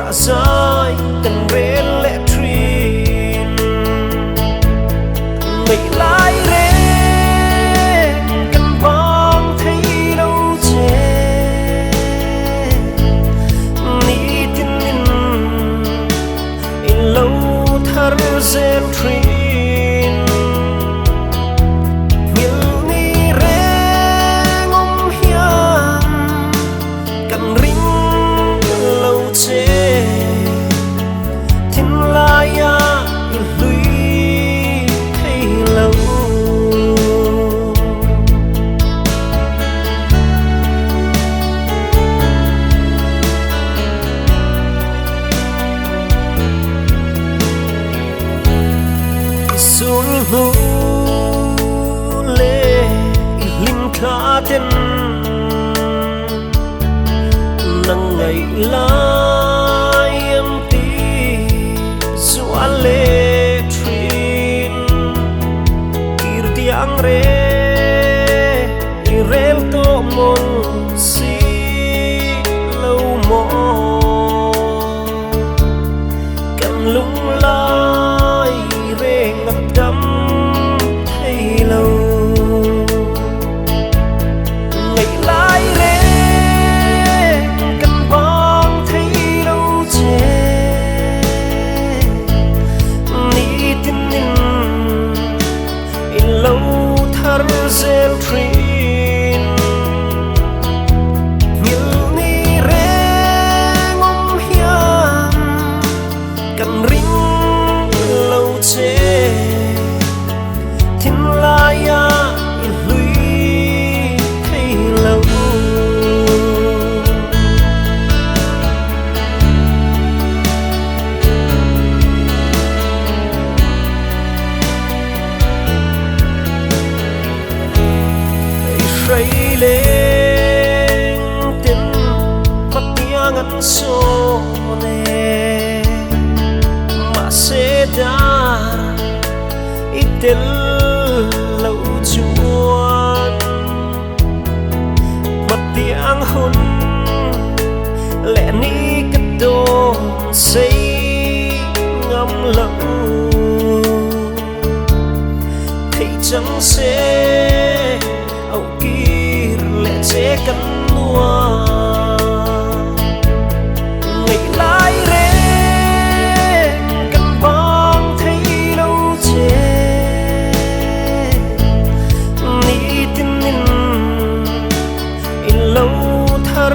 cả sai cần bên lẽ truyền ngày lại đến cần vang thấy đâu chê ni tin in lâu thar zen truyền sul nu le lim kha ten nang ngày lai em ti zua le trin kirtiang re irel to mon si lâu mo kan lung lai ngập đắm thấy lâu ngày lại đến cần vang thấy đâu chê ni tin in lâu thar zen truyền như ni re ngom hiam cần ring rây lên tiếng phát tiếng ngân số nè mà sẽ đã ít tên lâu chuan mặt tiếng hôn lẽ ní cất đồ xây ngâm lâu thì chẳng sẽ âu kir lẽ chế cắn mua ngày lại đến căn vang thấy đâu chê ni tin in lâu thar